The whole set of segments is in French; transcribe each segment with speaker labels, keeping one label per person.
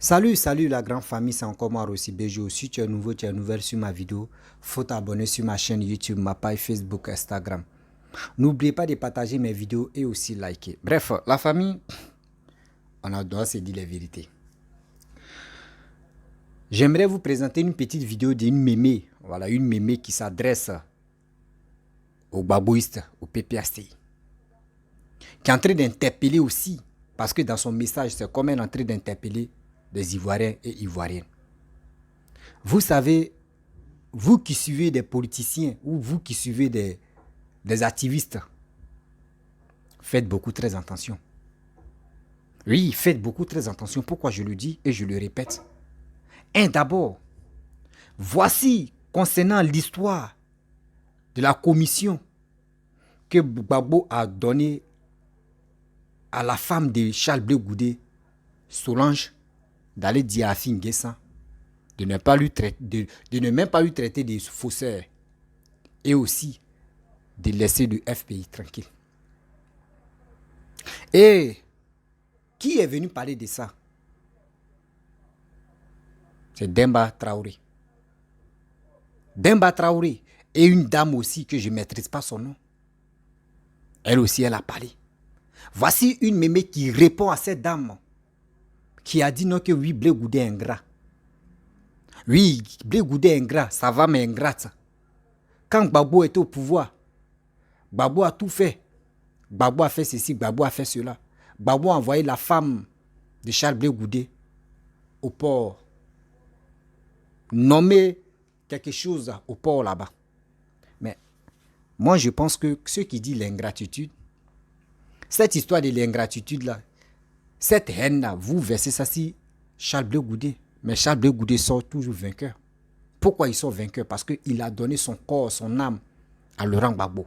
Speaker 1: Salut la grande famille, c'est encore moi aussi Béjo. Si tu es nouveau, tu es nouvelle sur ma vidéo, faut t'abonner sur ma chaîne YouTube, ma page Facebook, Instagram. N'oubliez pas de partager mes vidéos et aussi liker. Bref, la famille, on a droit de se dire les vérités. J'aimerais vous présenter une petite vidéo d'une mémé. Voilà, une mémé qui s'adresse aux babouistes, aux PPACI. Qui est en train d'interpeller aussi, parce que dans son message, c'est comme elle est en train d'interpeller des Ivoiriens et Ivoiriennes. Vous savez, vous qui suivez des politiciens ou vous qui suivez des activistes, faites beaucoup très attention. Oui, faites beaucoup très attention. Pourquoi je le dis et je le répète. D'abord, voici concernant l'histoire de la commission que Gbagbo a donnée à la femme de Charles Blé Goudé, Solange, d'aller dire à Afi N'Guessan de ne même pas lui traiter de faussaire et aussi de laisser le FPI tranquille. Et qui est venu parler de ça? C'est Demba Traoré. Demba Traoré et une dame aussi que je ne maîtrise pas son nom. Elle aussi, elle a parlé. Voici une mémé qui répond à cette dame qui a dit non que oui, Blé Goudé est ingrat. Oui, Blé Goudé est ingrat, ça va mais ingrate. Quand Gbagbo était au pouvoir, Gbagbo a tout fait. Gbagbo a fait ceci, Gbagbo a fait cela. Gbagbo a envoyé la femme de Charles Blé Goudé au port. Nommer quelque chose au port là-bas. Mais moi, je pense que ceux qui disent l'ingratitude, cette histoire de l'ingratitude là, cette haine là, vous versez ça si Charles Blé Goudé. Mais Charles Blé Goudé sort toujours vainqueur. Pourquoi il sort vainqueur? Parce qu'il a donné son corps, son âme à Laurent Gbagbo.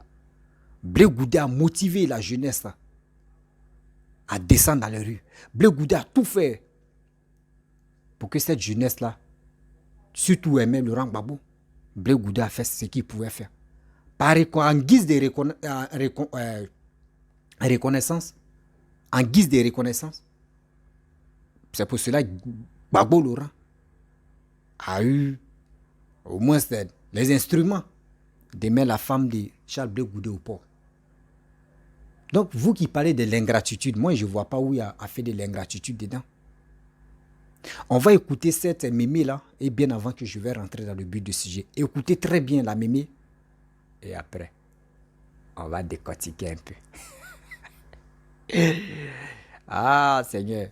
Speaker 1: Blé Goudé a motivé la jeunesse là, à descendre dans les rues. Blé Goudé a tout fait pour que cette jeunesse là, surtout aimait Laurent Gbagbo. Blé Goudé a fait ce qu'il pouvait faire. En guise de reconnaissance, c'est pour cela que Gbagbo Laurent a eu au moins les instruments de mettre la femme de Charles Blé Goudé au port. Donc, vous qui parlez de l'ingratitude, moi, je ne vois pas où il a fait de l'ingratitude dedans. On va écouter cette mémé-là, et bien avant que je vais rentrer dans le but du sujet. Écoutez très bien la mémé, et après, on va décortiquer un peu. Ah, Seigneur,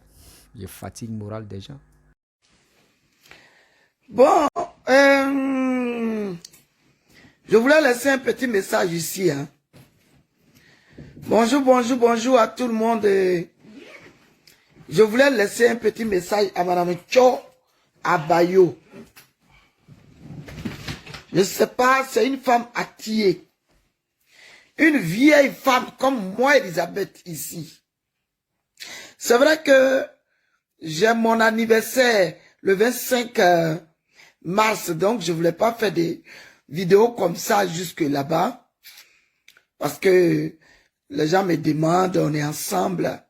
Speaker 1: je fatigue morale des gens.
Speaker 2: Bon, je voulais laisser un petit message ici. Hein. Bonjour à tout le monde. Je voulais laisser un petit message à Madame Cho Abayo. Je ne sais pas, c'est une femme attillée. Une vieille femme comme moi, Elisabeth, ici. C'est vrai que j'ai mon anniversaire le 25 mars, donc je voulais pas faire des vidéos comme ça jusque là-bas. Parce que les gens me demandent, on est ensemble.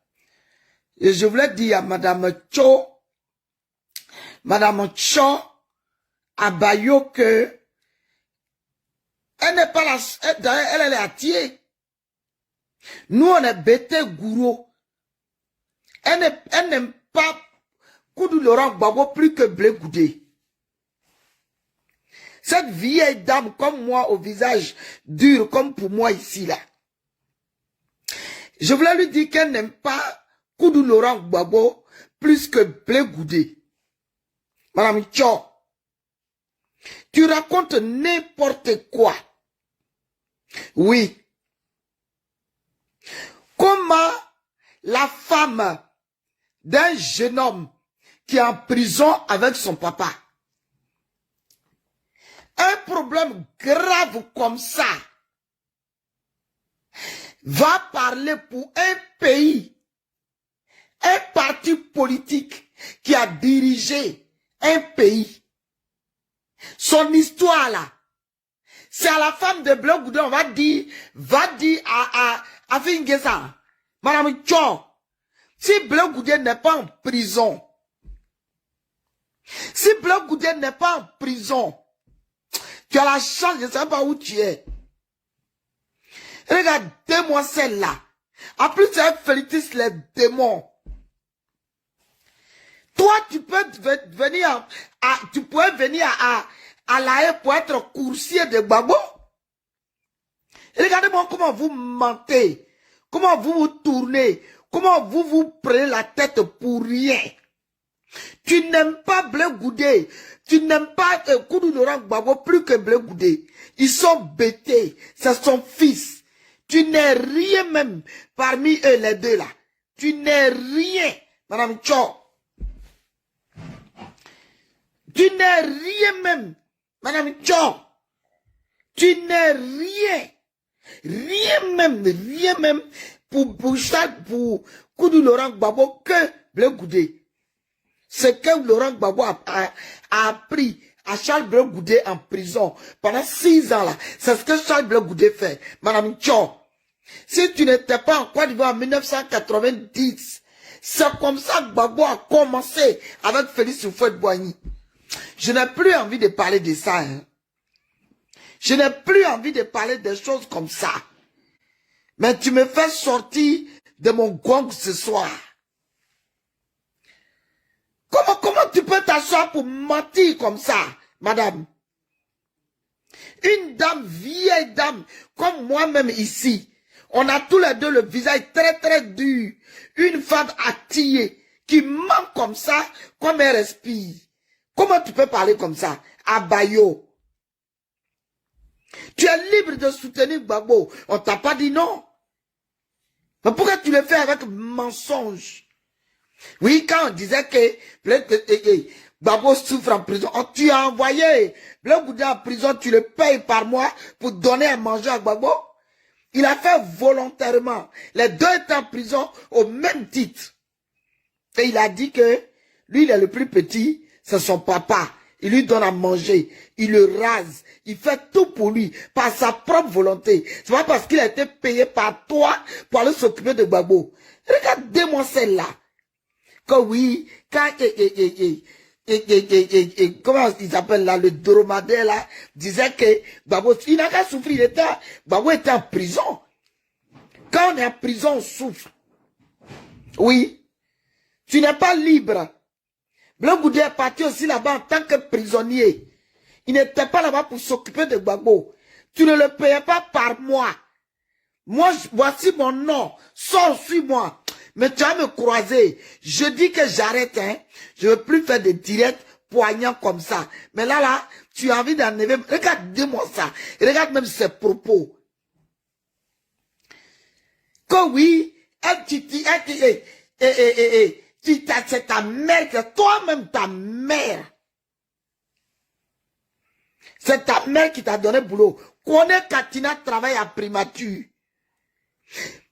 Speaker 2: Et je voulais dire à Madame Cho Abayo que elle n'est pas là, elle est attillée. Nous, on est bêtés gourou. Elle n'aime pas Koudou Laurent Gbagbo plus que Blé Goudé. Cette vieille dame comme moi au visage dur comme pour moi ici là. Je voulais lui dire qu'elle n'aime pas Koudou Laurent Gbagbo plus que Blé Goudé. Madame Cho, tu racontes n'importe quoi. Oui. Comment la femme d'un jeune homme qui est en prison avec son papa, un problème grave comme ça, va parler pour un pays, un parti politique qui a dirigé un pays. Son histoire là, c'est à la femme de Blé Goudé, on va dire à Afi N'Guessan, Madame Cho, si Blé Goudé n'est pas en prison, Si Bleu Goudé n'est pas en prison, tu as la chance, je ne sais pas où tu es. Regardez-moi celle-là. En plus, elle félicite les démons. Toi, tu peux venir tu pourrais venir à la haie pour être coursier de Gbagbo. Regardez-moi comment vous mentez, comment vous vous tournez, comment vous vous prenez la tête pour rien. Tu n'aimes pas Bleu Goudé, tu n'aimes pas Koudou Laurent Gbagbo plus que Bleu Goudé. Ils sont bêtés, c'est son fils. Tu n'es rien même parmi eux les deux là. Tu n'es rien, Madame Cho. Tu n'es rien même, Madame Cho. Tu n'es rien. Rien même pour Koudou Laurent Gbagbo que Bleu Goudé. Ce que Laurent Gbagbo a appris à Charles Bleu Goudé en prison pendant 6 ans là, c'est ce que Charles Bleu Goudé fait. Madame Cho, si tu n'étais pas en Côte d'Ivoire en 1990, c'est comme ça que Gbagbo a commencé avec Félix Houphouët-Boigny. Je n'ai plus envie de parler de ça. Hein. Je n'ai plus envie de parler de choses comme ça. Mais tu me fais sortir de mon gong ce soir. Comment tu peux t'asseoir pour mentir comme ça, madame? Une dame, vieille dame, comme moi-même ici, on a tous les deux le visage très très dur. Une femme attillée, qui ment comme ça, comme elle respire. Comment tu peux parler comme ça? Abayo. Tu es libre de soutenir Gbagbo. On t'a pas dit non. Mais pourquoi tu le fais avec mensonge? Oui, quand on disait que Gbagbo souffre en prison, tu as envoyé Bleu Goudé en prison, tu le payes par mois pour donner à manger à Gbagbo. Il a fait volontairement. Les deux étaient en prison au même titre. Et il a dit que lui, il est le plus petit, c'est son papa. Il lui donne à manger, il le rase, il fait tout pour lui, par sa propre volonté. C'est pas parce qu'il a été payé par toi pour aller s'occuper de Gbagbo. Regardez-moi celle-là. Que oui, quand comment il s'appelle là, le dromadaire là, disait que Gbagbo, il n'a qu'à souffrir, Gbagbo était en prison. Quand on est en prison, on souffre. Oui, tu n'es pas libre. Bleu Goudé est parti aussi là-bas en tant que prisonnier. Il n'était pas là-bas pour s'occuper de Gbagbo. Tu ne le payais pas par mois. Moi, voici mon nom. Sors, suis-moi. Mais tu vas me croiser. Je dis que j'arrête, hein. Je ne veux plus faire des directs poignants comme ça. Mais là, tu as envie d'enlever. Regarde-moi ça. Regarde même ses propos. Que oui, c'est ta mère, c'est toi-même ta mère. C'est ta mère qui t'a donné boulot. Connais Katina travaille à primature.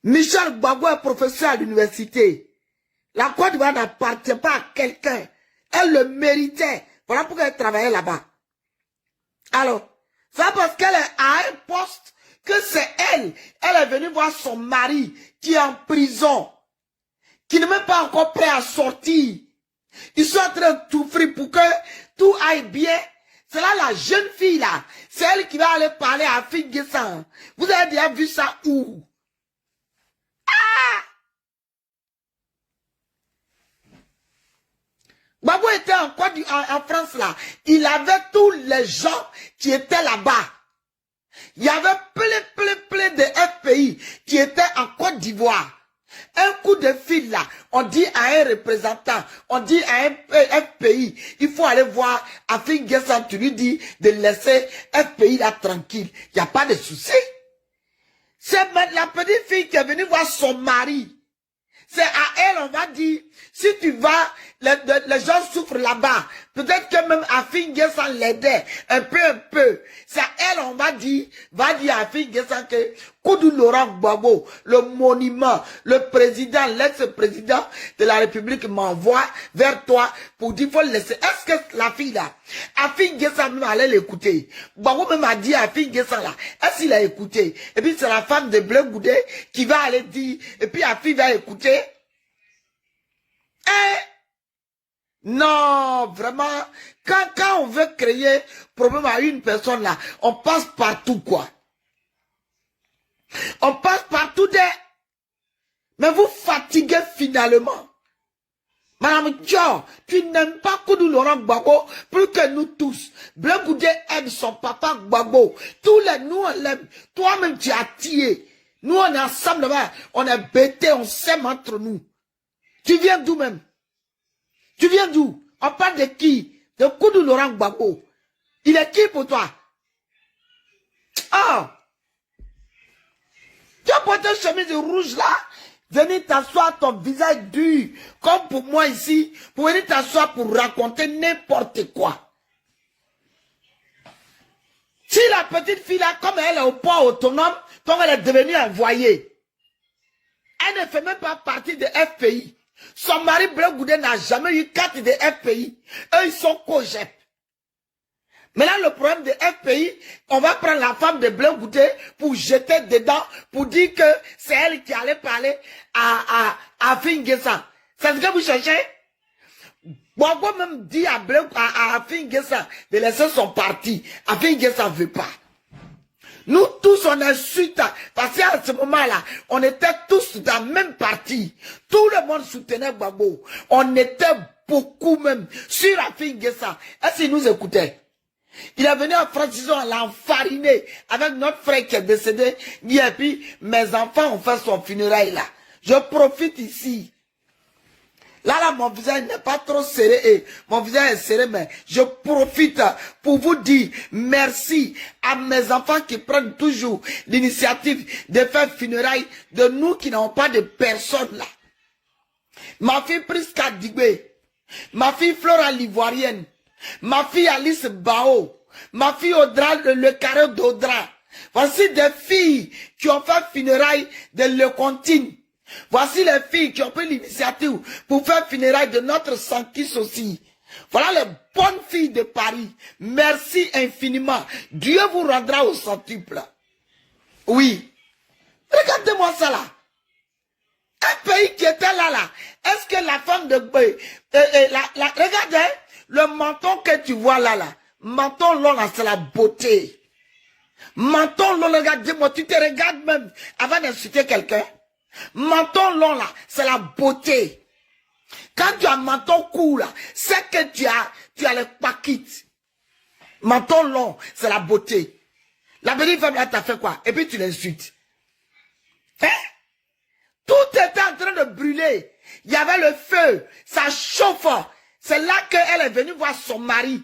Speaker 2: Michel Gbagbo est professeur à l'université. La Côte d'Ivoire n'appartient pas à quelqu'un. Elle le méritait. Voilà pourquoi elle travaillait là-bas. Alors, c'est parce qu'elle est à un poste que c'est elle. Elle est venue voir son mari qui est en prison, qui n'est même pas encore prêt à sortir. Ils sont en train de souffrir pour que tout aille bien. C'est là la jeune fille là. C'est elle qui va aller parler à Finguessan. Vous avez déjà vu ça où? Ah! Gbagbo était en France là. Il avait tous les gens qui étaient là-bas. Il y avait plein de FPI qui étaient en Côte d'Ivoire. Un coup de fil là, on dit à un représentant, on dit à un FPI, il faut aller voir Afin Guessan, tu lui dis de laisser FPI là tranquille. Il n'y a pas de souci. C'est la petite fille qui est venue voir son mari. C'est à elle, on va dire, si tu vas, les gens souffrent là-bas. Peut-être que même Afin Guessan l'aidait un peu. C'est à elle, on va dire à Afin Guessan que Koudou Laurent Gbagbo, le monument, le président, l'ex-président de la République m'envoie vers toi pour dire faut le laisser. Est-ce que la fille là, Afin Guessan même allait l'écouter? Gbagbo même a dit à Afin Guessan là, est-ce qu'il a écouté? Et puis c'est la femme de Bleu Goudé qui va aller dire, et puis Afin va écouter. Non, vraiment, quand on veut créer problème à une personne là, on passe partout quoi. On passe partout mais vous fatiguez finalement. Madame Dior, tu n'aimes pas Koudou Laurent Gbagbo plus que nous tous. Bleu Goudé aime son papa Gbagbo. Tous les nous on l'aime. Toi-même tu as tiré. Nous on est ensemble là-bas. On est bêtés, on s'aime entre nous. Tu viens d'où même? Tu viens d'où? On parle de qui? De Koudou Laurent Gbagbo. Il est qui pour toi? Oh! Tu as porté une chemise rouge là? Venir t'asseoir ton visage dur, comme pour moi ici, pour venir t'asseoir pour raconter n'importe quoi. Si la petite fille là, comme elle est au port autonome, donc elle est devenue envoyée. Elle ne fait même pas partie de FPI. Son mari Bleu Goudé n'a jamais eu carte de FPI. Eux, ils sont COGEP. Maintenant, le problème de FPI, on va prendre la femme de Bleu Goudé pour jeter dedans, pour dire que c'est elle qui allait parler à Fingessa. C'est ce que vous cherchez? Gbagbo même dit à Fingessa de laisser son parti. À Fingessa ne veut pas. Nous tous, on insulte, parce qu'à ce moment-là, on était tous dans le même parti. Tout le monde soutenait Gbagbo. On était beaucoup même sur la Fingessa. Est-ce qu'il nous écoutait? Il est venu en France, ils ont l'enfariné avec notre frère qui est décédé. Et puis, mes enfants ont fait son funérail là. Je profite ici. Là, mon visage n'est pas trop serré. Mon visage est serré, mais je profite pour vous dire merci à mes enfants qui prennent toujours l'initiative de faire funérailles de nous qui n'avons pas de personne là. Ma fille Priska Digbe, ma fille Flora l'Ivoirienne, ma fille Alice Bao, ma fille Audra, le carré d'Audra. Voici des filles qui ont fait funérailles de Lecontine. Voici les filles qui ont pris l'initiative pour faire funérailles de notre Sankis aussi. Voilà les bonnes filles de Paris. Merci infiniment. Dieu vous rendra au centuple. Oui. Regardez-moi ça là. Un pays qui était là. Est-ce que la femme de... regardez, le menton que tu vois là. Menton long là, c'est la beauté. Menton long, regarde-moi, tu te regardes même avant d'insulter quelqu'un. Menton long là, c'est la beauté. Quand tu as menton court là, c'est que tu as les paquites. Menton long, c'est la beauté. La petite femme là t'a fait quoi? Et puis tu l'insultes. Hein? Tout était en train de brûler. Il y avait le feu, ça chauffe. C'est là qu'elle est venue voir son mari.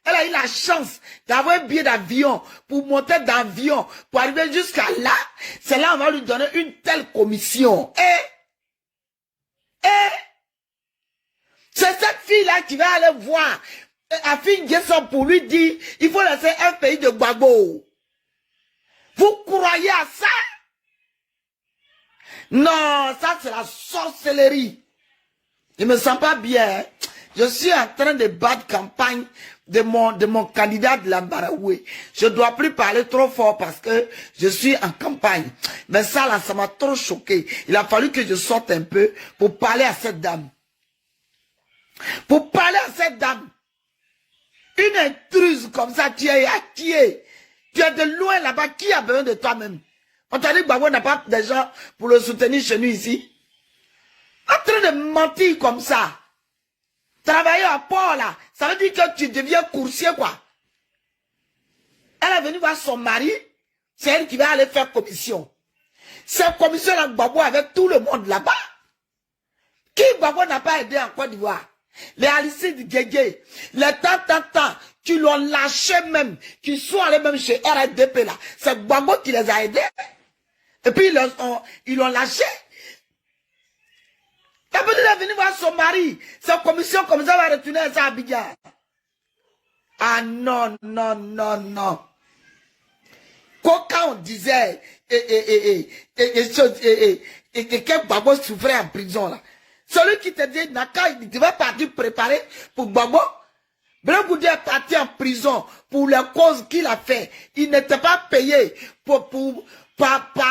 Speaker 2: Elle a eu la chance d'avoir un billet d'avion pour monter d'avion, pour arriver jusqu'à là. C'est là qu'on va lui donner une telle commission. C'est cette fille-là qui va aller voir Afin Guesson pour lui dire il faut laisser un pays de Gbagbo. Vous croyez à ça? Non, ça c'est la sorcellerie. Je me sens pas bien. Je suis en train de battre campagne de mon candidat de la Baraoué. Je dois plus parler trop fort parce que je suis en campagne. Mais ça là, ça m'a trop choqué. Il a fallu que je sorte un peu pour parler à cette dame. Pour parler à cette dame. Une intruse comme ça, tu es acquis. Tu es de loin là-bas. Qui a besoin de toi-même? On t'a dit que Gbagbo n'a pas de gens pour le soutenir chez nous ici. En train de mentir comme ça. Travailler à port là, ça veut dire que tu deviens coursier quoi. Elle est venue voir son mari, c'est elle qui va aller faire commission. Cette commission là, Gbagbo avec tout le monde là-bas. Qui Gbagbo n'a pas aidé en Côte d'Ivoire? Les Alicide Guégué, les tant, qui l'ont lâché même, qui sont allés même chez RDP là. C'est Gbagbo qui les a aidés. Et puis ils l'ont lâché. La petite est venue voir son mari. Sa commission comme ça va retourner à Abidjan. Ah non. Quand on disait que Gbagbo souffrait en prison là. Celui qui te dit Naka, il devait partir préparer pour Gbagbo. Bleu Goudé est parti en prison pour les causes qu'il a fait. Il n'était pas payé par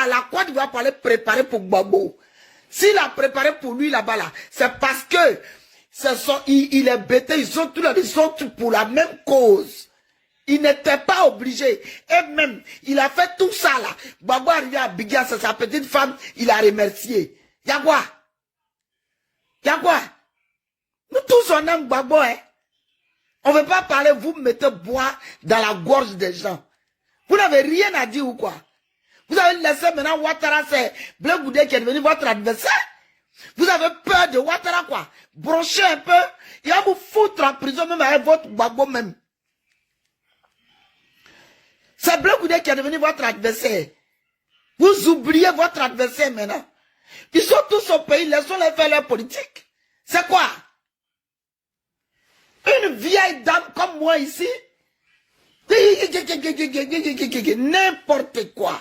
Speaker 2: la Côte d'Ivoire pour aller préparer pour Gbagbo. S'il a préparé pour lui là-bas, là, c'est parce que il est bêté, ils sont tous pour la même cause. Il n'était pas obligé. Et même, il a fait tout ça là. Gbagbo arrivé à Bigia, c'est sa petite femme, il a remercié. Y'a quoi? Y'a quoi? Nous tous on aime Gbagbo, hein. On ne veut pas parler, vous mettez bois dans la gorge des gens. Vous n'avez rien à dire ou quoi? Vous avez laissé maintenant Ouattara, c'est Blé Goudé qui est devenu votre adversaire? Vous avez peur de Ouattara quoi? Bronchez un peu, il va vous foutre en prison même avec votre Gbagbo même. C'est Blé Goudé qui est devenu votre adversaire. Vous oubliez votre adversaire maintenant. Ils sont tous au pays, laissons-les faire leur politique. C'est quoi? Une vieille dame comme moi ici, n'importe quoi.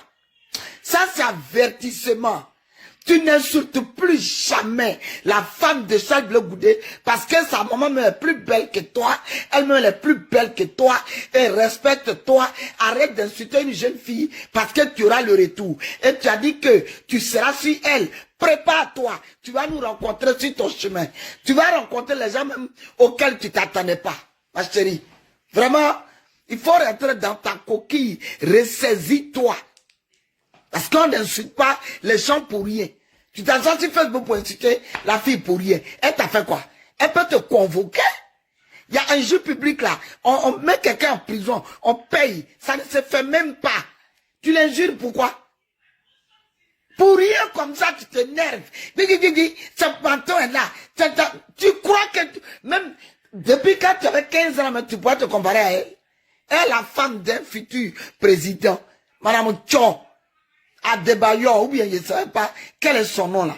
Speaker 2: Ça, c'est avertissement. Tu n'insultes plus jamais la femme de Charles Blé Goudé parce que sa maman est plus belle que toi, elle-même est plus belle que toi, et respecte-toi. Arrête d'insulter une jeune fille parce que tu auras le retour. Et tu as dit que tu seras sur elle. Prépare-toi, tu vas nous rencontrer sur ton chemin. Tu vas rencontrer les gens même auxquels tu t'attendais pas, ma chérie. Vraiment, il faut rentrer dans ta coquille, ressaisis-toi. Parce qu'on n'insulte pas les gens pour rien. Tu t'assois sur Facebook pour insulter la fille pour rien. Elle t'a fait quoi? Elle peut te convoquer. Il y a un jeu public là. On met quelqu'un en prison. On paye. Ça ne se fait même pas. Tu l'injures pourquoi? Pour rien comme ça, tu t'énerves. Ce pantalon est là. Tu crois que... Même depuis quand tu avais 15 ans, tu pourrais te comparer à elle. Elle est la femme d'un futur président. Madame Tchon. Adebayor, ou bien je ne savais pas quel est son nom là.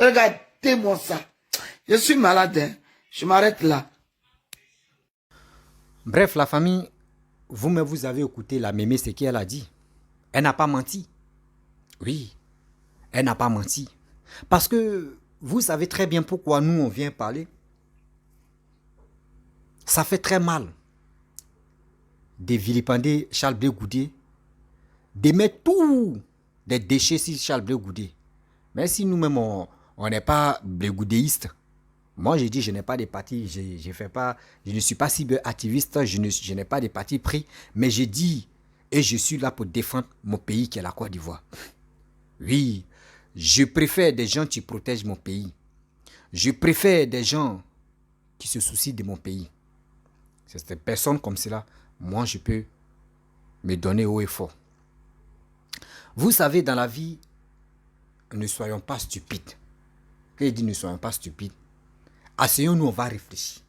Speaker 2: Regardez-moi ça. Je suis malade, hein. Je m'arrête là.
Speaker 1: Bref, la famille, vous-même vous avez écouté la mémé, ce qu'elle a dit. Elle n'a pas menti. Oui, elle n'a pas menti. Parce que vous savez très bien pourquoi nous on vient parler. Ça fait très mal de vilipender Charles Blé Goudé, de mettre tous des déchets sur Charles Blé Goudé. Mais si nous-mêmes, on n'est pas blégoudéistes, moi je dis je n'ai pas de parti, je ne suis pas cyberactiviste, je n'ai pas de parti pris, mais je dis, et je suis là pour défendre mon pays qui est la Côte d'Ivoire. Oui, je préfère des gens qui protègent mon pays. Je préfère des gens qui se soucient de mon pays. C'est des personnes comme cela, moi je peux me donner haut et fort. Vous savez, dans la vie, ne soyons pas stupides. Quand il dit ne soyons pas stupides, asseyons-nous, on va réfléchir.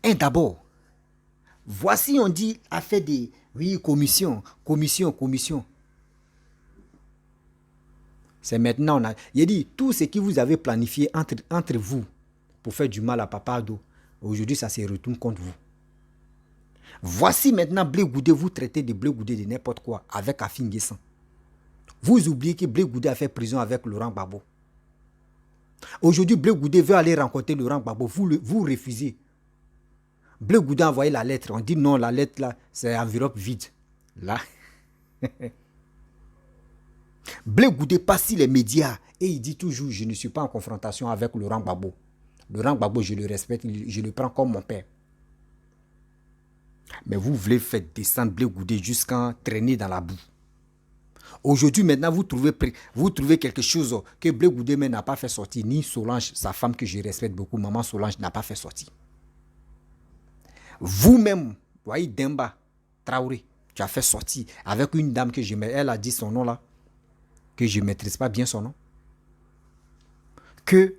Speaker 1: Et d'abord, voici on dit affaire des commission. C'est maintenant, il dit tout ce que vous avez planifié entre vous pour faire du mal à Papa Ado, aujourd'hui ça se retourne contre vous. Voici maintenant Blé Goudé, vous traitez de Blé Goudé de n'importe quoi avec Afin Guessan. Vous oubliez que Blé Goudé a fait prison avec Laurent Gbagbo. Aujourd'hui, Blé Goudé veut aller rencontrer Laurent Gbagbo. Vous refusez. Blé Goudé a envoyé la lettre. On dit non, la lettre là, c'est enveloppe vide. Là. Blé Goudé passe sur les médias et il dit toujours, je ne suis pas en confrontation avec Laurent Gbagbo. Laurent Gbagbo, je le respecte, je le prends comme mon père. Mais vous voulez faire descendre Blé Goudé jusqu'à traîner dans la boue. Aujourd'hui, maintenant, vous trouvez quelque chose que Blé Goudé n'a pas fait sortir, ni Solange, sa femme que je respecte beaucoup, maman Solange, n'a pas fait sortir. Vous-même, voyez Demba Traoré, tu as fait sortir avec une dame que je mets, elle a dit son nom là, que je ne maîtrise pas bien son nom, que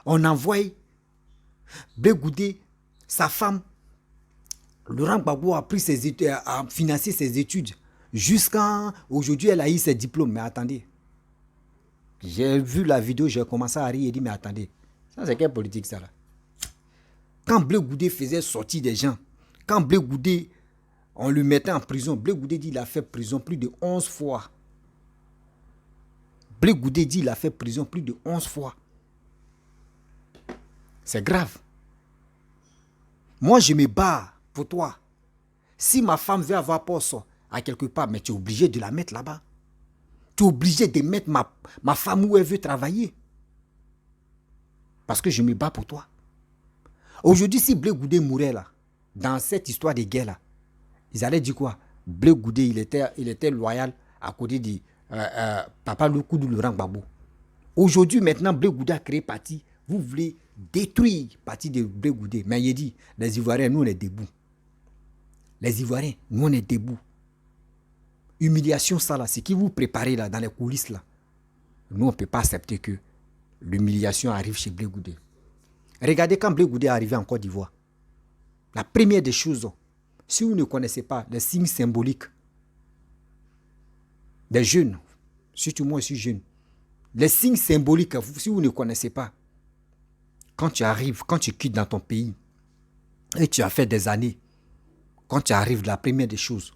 Speaker 1: on envoie Blé Goudé, sa femme, Laurent Gbagbo a pris ses études, a financé ses études. Jusqu'à aujourd'hui, elle a eu ses diplômes. Mais attendez. J'ai vu la vidéo, j'ai commencé à rire et dit, mais attendez. Ça, c'est quelle politique, ça, là? Quand Blé Goudé faisait sortir des gens, quand Blé Goudé, on le mettait en prison, Blé Goudé dit qu'il a fait prison plus de 11 fois. Blé Goudé dit qu'il a fait prison plus de 11 fois. C'est grave. Moi, je me bats pour toi. Si ma femme veut avoir poste à quelque part, mais tu es obligé de la mettre là-bas. Tu es obligé de mettre ma femme où elle veut travailler. Parce que je me bats pour toi. Aujourd'hui, si Blé Goudé mourait là, dans cette histoire de guerre là, ils allaient dire quoi? Blé Goudé, il était loyal à côté de Papa Loukoudou Laurent Gbagbo. Aujourd'hui, maintenant, Blé Goudé a créé parti. Vous voulez détruire parti de Blé Goudé. Mais il dit, les Ivoiriens, nous, on est debout. Les Ivoiriens, nous, on est debout. Humiliation, ça, là, c'est qui vous préparez, là, dans les coulisses, là. Nous, on ne peut pas accepter que l'humiliation arrive chez Blé Goudé. Regardez quand Blé Goudé est arrivé en Côte d'Ivoire. La première des choses, si vous ne connaissez pas les signes symboliques des jeunes, surtout moi, je suis jeune, les signes symboliques, si vous ne connaissez pas, quand tu arrives, quand tu quittes dans ton pays, et tu as fait des années, quand tu arrives, la première des choses,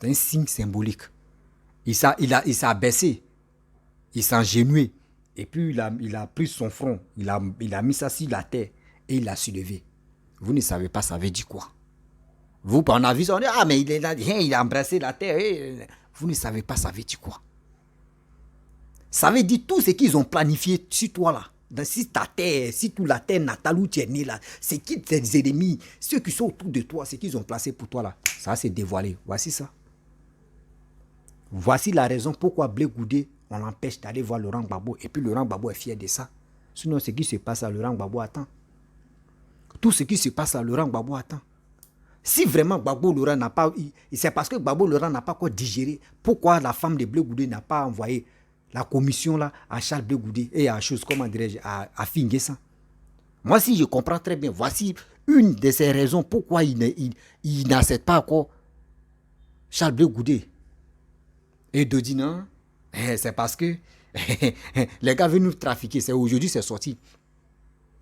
Speaker 1: c'est un signe symbolique. Il s'est abaissé, il s'est engenoué, et puis il a pris son front, il a mis ça sur la terre, et il l'a soulevé. Vous ne savez pas, ça veut dire quoi? Vous, on a vu ça, on dit, ah, mais il a embrassé la terre. Vous ne savez pas, ça veut dire quoi? Ça veut dire tout ce qu'ils ont planifié sur toi là. Si ta terre, si toute la terre natale où tu es né là, c'est qui tes ennemis, ceux qui sont autour de toi, c'est qu'ils ont placé pour toi là. Ça s'est dévoilé. Voici ça. Voici la raison pourquoi Blé Goudé, on l'empêche d'aller voir Laurent Gbagbo. Et puis Laurent Gbagbo est fier de ça. Sinon, ce qui se passe à Laurent Gbagbo attend. Tout ce qui se passe à Laurent Gbagbo attend. Si vraiment Gbagbo Laurent n'a pas... C'est parce que Gbagbo Laurent n'a pas quoi digérer. Pourquoi la femme de Blé Goudé n'a pas envoyé la commission là à Charles Blé Goudé et à chose, comment dirais-je, à Finguessan. Moi, si je comprends très bien, voici une de ces raisons pourquoi il n'accepte pas encore Charles Blé Goudé. Et de dire non, c'est parce que les gars veulent nous trafiquer. C'est aujourd'hui, c'est sorti.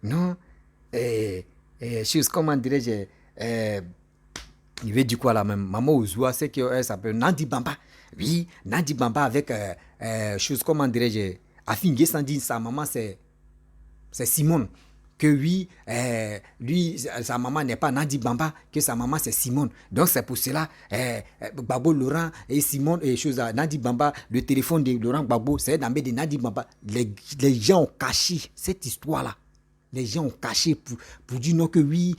Speaker 1: Non, chose, comment dirais-je, il veut dire quoi là même? Maman Ouzoua, c'est qu'elle s'appelle Nandi Bamba. Oui, Nandi Bamba avec chose, comment dirais-je, Afingue Sandi, sa maman c'est Simone. Que oui, lui, sa maman n'est pas Nandi Bamba, que sa maman c'est Simone. Donc c'est pour cela, Gbagbo Laurent et Simone et chose Nandi Bamba, le téléphone de Laurent Gbagbo, c'est dans de Nandi Bamba. Les gens ont caché cette histoire-là. Les gens ont caché pour dire non que oui,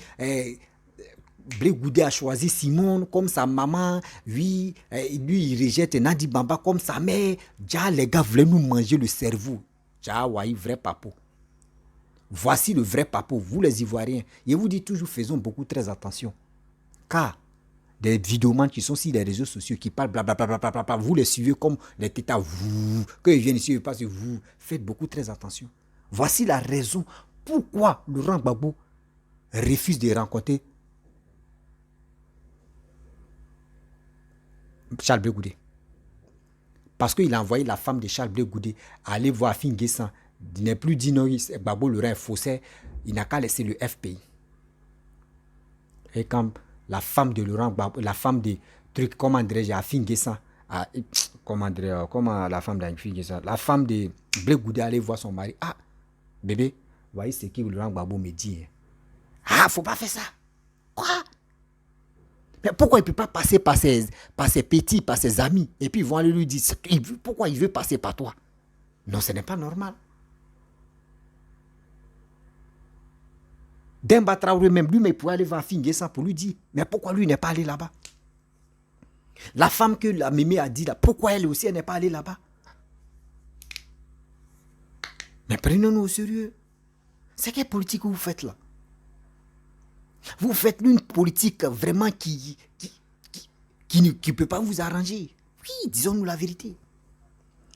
Speaker 1: Blé Goudé a choisi Simone comme sa maman. Oui, lui, il rejette Nandi Bamba comme sa mère. Déjà, les gars voulaient nous manger le cerveau. Déjà, ouais, vrai papo. Voici le vrai papo, vous les Ivoiriens. Et vous dites toujours, faisons beaucoup très attention. Car des vidéomans qui sont sur les réseaux sociaux, qui parlent blablabla, vous les suivez comme les tétas, vous, quand ils viennent ici, ils passent, vous. Faites beaucoup très attention. Voici la raison pourquoi Laurent Gbagbo refuse de rencontrer Charles Blé Goudé. Parce qu'il a envoyé la femme de Charles Blé Goudé aller voir Finguessan. Il n'est plus dit non, Gbagbo Laurent est faussaire. Il n'a qu'à laisser le FPI. Et quand la femme de Laurent Gbagbo, la femme de truc, comment dirais-je, à Finguessan, comment la femme de Finguessan, la femme de Blé Goudé aller voir son mari. Ah, bébé, voyez ce que Laurent Gbagbo me dit. Ah, faut pas faire ça. Quoi? Mais pourquoi il ne peut pas passer par ses petits, par ses amis, et puis ils vont aller lui dire, pourquoi il veut passer par toi? Non, ce n'est pas normal. Demba Traoré même, lui, mais il pourrait aller voir Finguessan pour lui dire, mais pourquoi lui n'est pas allé là-bas? La femme que la mémé a dit là, pourquoi elle aussi, elle n'est pas allée là-bas? Mais prenons-nous au sérieux. C'est quelle politique que vous faites là? Vous faites une politique vraiment qui ne peut pas vous arranger. Oui, disons-nous la vérité.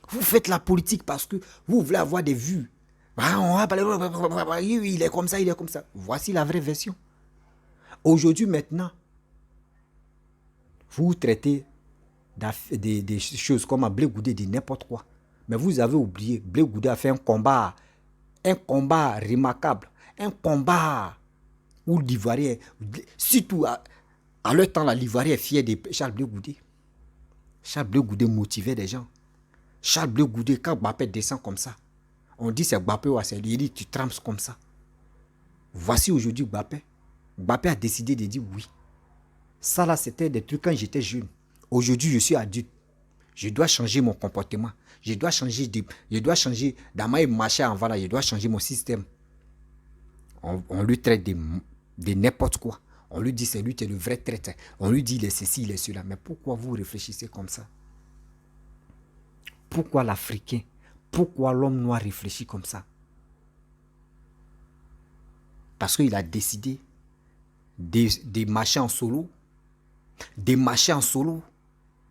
Speaker 1: Vous faites la politique parce que vous voulez avoir des vues. Il est comme ça, il est comme ça. Voici la vraie version. Aujourd'hui, maintenant, vous traitez des choses comme Blé Goudé de n'importe quoi. Mais vous avez oublié, Blé Goudé a fait un combat remarquable, un combat où l'Ivoirien, surtout à leur temps, l'Ivoirien est fier de Charles Blé Goudé. Charles Blé Goudé motivait des gens. Charles Blé Goudé, quand Mbappé descend comme ça, on dit c'est Mbappé ou c'est lui, il dit tu trempes comme ça. Voici aujourd'hui Mbappé. Mbappé a décidé de dire oui. Ça là, c'était des trucs quand j'étais jeune. Aujourd'hui, je suis adulte. Je dois changer mon comportement. Je dois changer dans ma marché en voilà, je dois changer mon système. On lui traite de n'importe quoi. On lui dit c'est lui qui est le vrai traître. On lui dit il est ceci, il est cela. Mais pourquoi vous réfléchissez comme ça? Pourquoi l'Africain, pourquoi l'homme noir réfléchit comme ça? Parce qu'il a décidé de marcher en solo. De marcher en solo,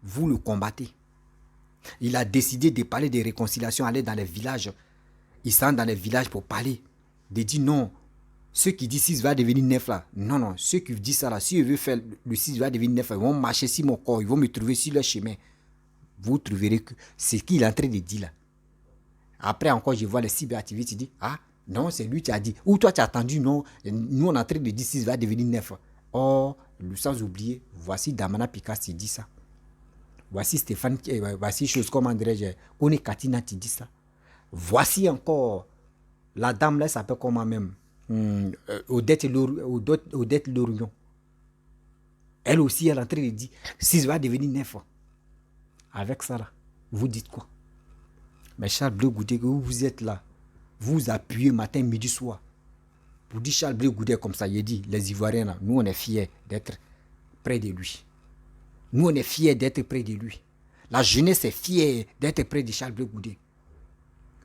Speaker 1: vous le combattez. Il a décidé de parler de réconciliation, aller dans les villages. Il s'en dans les villages pour parler. De dire non, ceux qui disent 6 va devenir 9 là. Non, non, ceux qui disent ça là, si ils veulent faire le 6 va devenir 9, ils vont marcher sur mon corps, ils vont me trouver sur leur chemin. Vous trouverez que c'est ce qu'il est en train de dire là. Après encore, je vois les cyberactivistes qui disent, ah, non, c'est lui qui a dit. Ou toi, tu as attendu, non, nous on est en train de dire 6 va devenir 9. Or, sans oublier, voici Damana Pikas qui dit ça. Voici Stéphane, voici chose comme André, Kone Katina qui dit ça. Voici encore la dame là, s'appelle comment même Odette Lorion. Elle aussi, elle est en train de dire 6 va devenir 9. Avec ça là, vous dites quoi? Mais Charles Blé Goudé, que vous êtes là, vous appuyez matin, midi, soir. Vous dites Charles Blé Goudé comme ça, il dit, les Ivoiriens là, nous on est fiers d'être près de lui. Nous, on est fiers d'être près de lui. La jeunesse est fière d'être près de Charles Blé Goudé.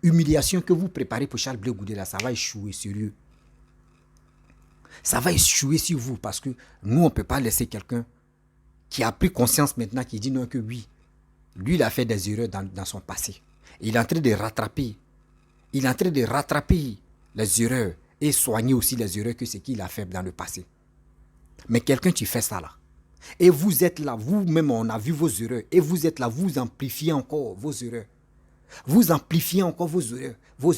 Speaker 1: Humiliation que vous préparez pour Charles Blé Goudé, là, ça va échouer, sérieux. Ça va échouer sur vous parce que nous, on ne peut pas laisser quelqu'un qui a pris conscience maintenant, qui dit non que oui, lui, il a fait des erreurs dans son passé. Il est en train de rattraper. Il est en train de rattraper les erreurs et soigner aussi les erreurs que ce qu'il a fait dans le passé. Mais quelqu'un qui fait ça là, et vous êtes là, vous-même, on a vu vos erreurs. Et vous êtes là, vous amplifiez encore vos erreurs. Vous amplifiez encore vos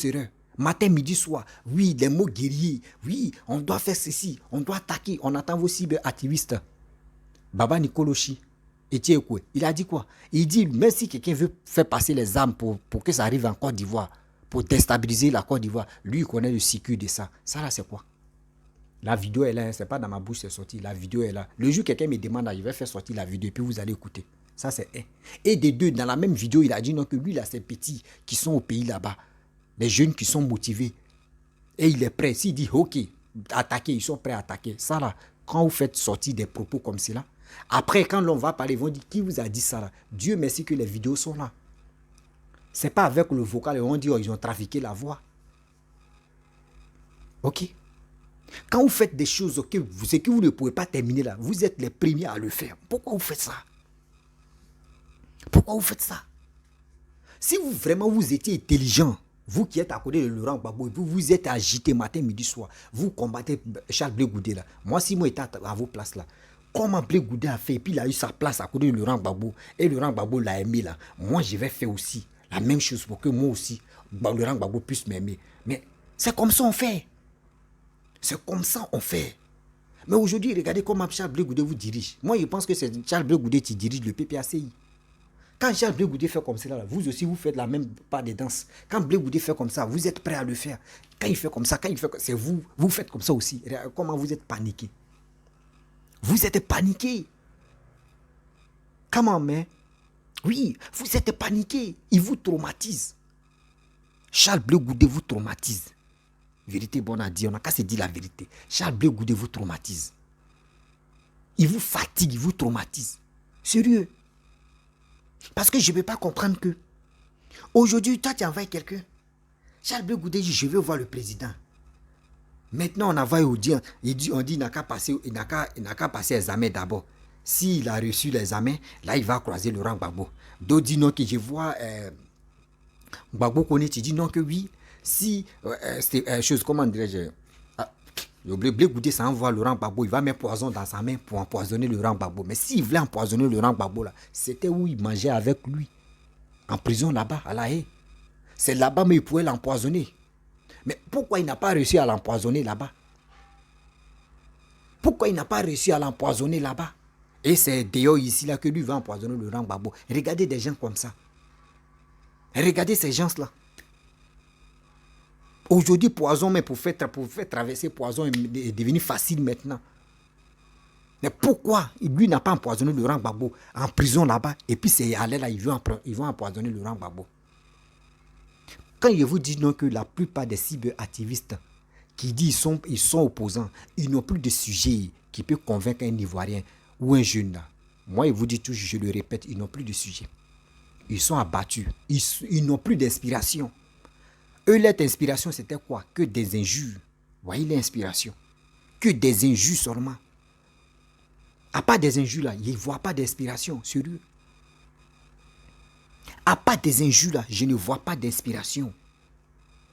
Speaker 1: erreurs. Matin, midi, soir. Oui, les mots guerriers. Oui, on doit faire ceci. On doit attaquer. On attend vos cyberactivistes. Baba Nicolochi, Etiekwe, il a dit quoi? Il dit, même si quelqu'un veut faire passer les armes pour que ça arrive en Côte d'Ivoire, pour déstabiliser la Côte d'Ivoire, lui, il connaît le circuit de ça. Ça là, c'est quoi? La vidéo est là, c'est pas dans ma bouche, c'est sorti. La vidéo est là. Le jour quelqu'un me demande, je vais faire sortir la vidéo et puis vous allez écouter. Ça, c'est un. Et des deux, dans la même vidéo, il a dit non, que lui, là, ces petits qui sont au pays là-bas, les jeunes qui sont motivés. Et il est prêt. S'il dit, ok, attaquer, ils sont prêts à attaquer. Ça, là, quand vous faites sortir des propos comme cela, après, quand l'on va parler, ils vont dire, qui vous a dit ça là? Dieu merci que les vidéos sont là. C'est pas avec le vocal, ils vont dire, oh, ils ont trafiqué la voix. Ok? Quand vous faites des choses que vous ne pouvez pas terminer là, vous êtes les premiers à le faire. Pourquoi vous faites ça? Pourquoi vous faites ça? Si vous vraiment vous étiez intelligent, vous qui êtes à côté de Laurent Gbagbo, et vous êtes agité matin, midi, soir, vous combattez Charles Blé Goudé là. Moi, si moi j'étais à vos places là, comment Blé Goudé a fait, et puis il a eu sa place à côté de Laurent Gbagbo, et Laurent Gbagbo l'a aimé là, moi je vais faire aussi la même chose pour que moi aussi, Laurent Gbagbo puisse m'aimer. Mais c'est comme ça on fait. C'est comme ça on fait. Mais aujourd'hui, regardez comment Charles Blé Goudé vous dirige. Moi, je pense que c'est Charles Blé Goudé qui dirige le PPACI. Quand Charles Blé Goudé fait comme ça, vous aussi, vous faites la même part de danse. Quand Blé Goudé fait comme ça, vous êtes prêt à le faire. Quand il fait comme ça, c'est vous, vous faites comme ça aussi. Comment vous êtes paniqué? Vous êtes paniqué. Comment, mais? Oui, vous êtes paniqué. Il vous traumatise. Charles Blé Goudé vous traumatise. Vérité bonne à dire, on n'a qu'à se dire la vérité. Charles Blé Goudé vous traumatise. Il vous fatigue, il vous traumatise. Sérieux. Parce que je ne peux pas comprendre que aujourd'hui, toi, tu envoies quelqu'un. Charles Blé Goudé dit, je veux voir le président. Maintenant, on envoie au dire, on dit, il n'a qu'à passer l'examen d'abord. S'il a reçu l'examen, là, il va croiser Laurent Gbagbo. D'autres disent non, que je vois Gbagbo connaît, tu dis non, que oui. Si c'est chose, comment dirais-je, Blé Goudé, ça envoie Laurent Gbagbo, il va mettre poison dans sa main pour empoisonner Laurent Gbagbo. Mais s'il voulait empoisonner Laurent Gbagbo, là, c'était où il mangeait avec lui. En prison là-bas, à La Haye. C'est là-bas, mais il pouvait l'empoisonner. Mais pourquoi il n'a pas réussi à l'empoisonner là-bas? Pourquoi il n'a pas réussi à l'empoisonner là-bas? Et c'est d'ailleurs ici là que lui va empoisonner Laurent Gbagbo. Regardez des gens comme ça. Regardez ces gens-là. Aujourd'hui, poison, mais pour faire traverser poison est devenu facile maintenant. Mais pourquoi lui n'a pas empoisonné Laurent Gbagbo en prison là-bas et puis c'est allé là, ils vont empoisonner Laurent Gbagbo. Quand je vous dis non que la plupart des cyberactivistes qui disent ils sont opposants, ils n'ont plus de sujet qui peut convaincre un Ivoirien ou un jeune là. Moi, je vous dis toujours, je le répète, ils n'ont plus de sujet. Ils sont abattus. Ils n'ont plus d'inspiration. Eux, leur inspiration, c'était quoi? Que des injures. Voyez l'inspiration. Que des injures seulement. À part des injures là, ils ne voient pas d'inspiration, sérieux. À part des injures là, je ne vois pas d'inspiration.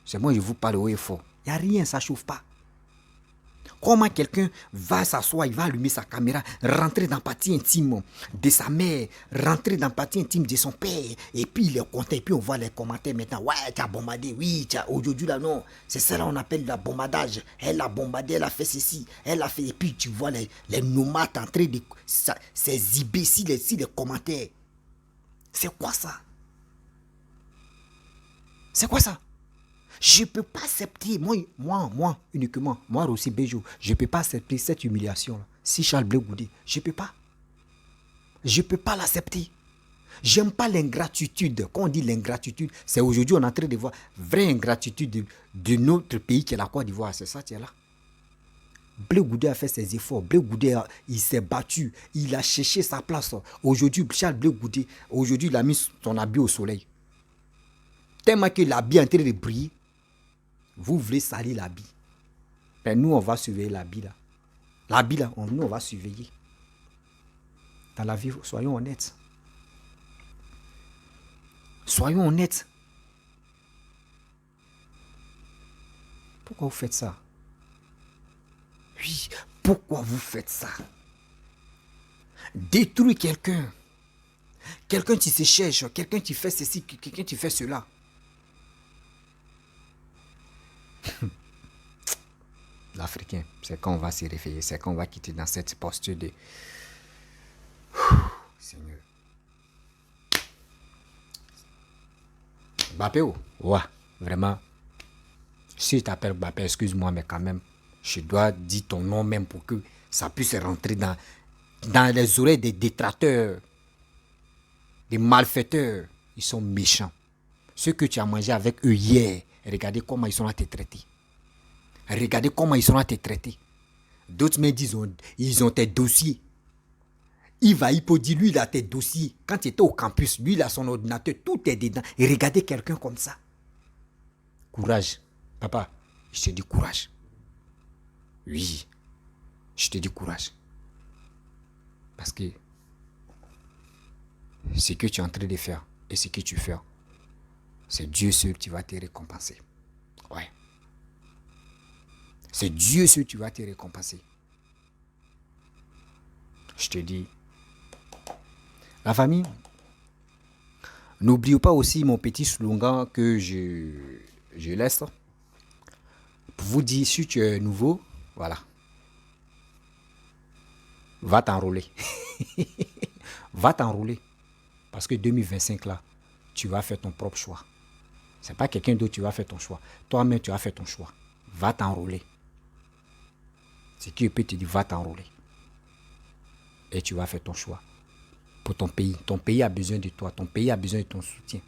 Speaker 1: C'est moi, je vous parle haut et fort. Il n'y a rien, ça ne chauffe pas. Comment quelqu'un va s'asseoir, il va allumer sa caméra, rentrer dans la partie intime de sa mère, rentrer dans la partie intime de son père, et puis il est content, et puis on voit les commentaires maintenant. Ouais, tu as bombardé, oui, aujourd'hui là, non. C'est ça là, on appelle le bombardage. Elle a bombardé, elle a fait ceci, elle a fait, et puis tu vois les nomades en train de. Ces imbéciles ici, les commentaires. C'est quoi ça? C'est quoi ça? Je ne peux pas accepter, moi, uniquement, moi aussi, Béjou, je ne peux pas accepter cette humiliation-là. Si Charles Blé Goudé, je ne peux pas. Je ne peux pas l'accepter. J'aime pas l'ingratitude. Quand on dit l'ingratitude, c'est aujourd'hui on est en train de voir vraie ingratitude de notre pays qui est la Côte d'Ivoire. C'est ça, tu es là. Blé Goudé a fait ses efforts. Blé Goudé, il s'est battu. Il a cherché sa place. Aujourd'hui, Charles Blé Goudé, aujourd'hui, il a mis son habit au soleil. Tellement que l'habit est en train de briller. Vous voulez salir l'habit. Mais nous, on va surveiller l'habit là. L'habit là, nous, on va surveiller. Dans la vie, soyons honnêtes. Soyons honnêtes. Pourquoi vous faites ça? Oui, pourquoi vous faites ça? Détruire quelqu'un. Quelqu'un qui se cherche, quelqu'un qui fait ceci, quelqu'un qui fait cela. L'Africain, c'est quand on va se réveiller, c'est quand on va quitter dans cette posture de... Seigneur. Mbappé, ouais, vraiment. Si je t'appelle Mbappé, excuse-moi, mais quand même, je dois dire ton nom même pour que ça puisse rentrer dans les oreilles des détracteurs, des malfaiteurs. Ils sont méchants. Ceux que tu as mangé avec eux hier, regardez comment ils sont à te traiter. Regardez comment ils sont à te traiter. D'autres me disent, ils ont tes dossiers. Ivo dit, lui, il a tes dossiers. Quand il était au campus, lui, il a son ordinateur, tout est dedans. Et regardez quelqu'un comme ça. Courage. Papa, je te dis courage. Oui, je te dis courage. Parce que ce que tu es en train de faire et ce que tu fais, c'est Dieu seul qui va te récompenser. Ouais. C'est Dieu seul qui va te récompenser. Je te dis. La famille, n'oubliez pas aussi mon petit slogan que je laisse. Pour vous dire, si tu es nouveau, voilà. Va t'enrôler. Va t'enrôler. Parce que 2025 là, tu vas faire ton propre choix. C'est pas quelqu'un d'autre qui va faire ton choix. Toi-même, tu vas faire ton choix. Va t'enrôler. Ce qui peut te dire, va t'enrôler. Et tu vas faire ton choix. Pour ton pays. Ton pays a besoin de toi. Ton pays a besoin de ton soutien.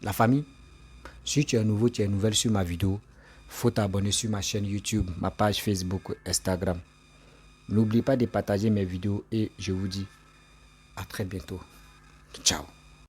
Speaker 1: La famille, si tu es nouveau, tu es nouvelle sur ma vidéo, il faut t'abonner sur ma chaîne YouTube, ma page Facebook, Instagram. N'oublie pas de partager mes vidéos et je vous dis à très bientôt. Ciao.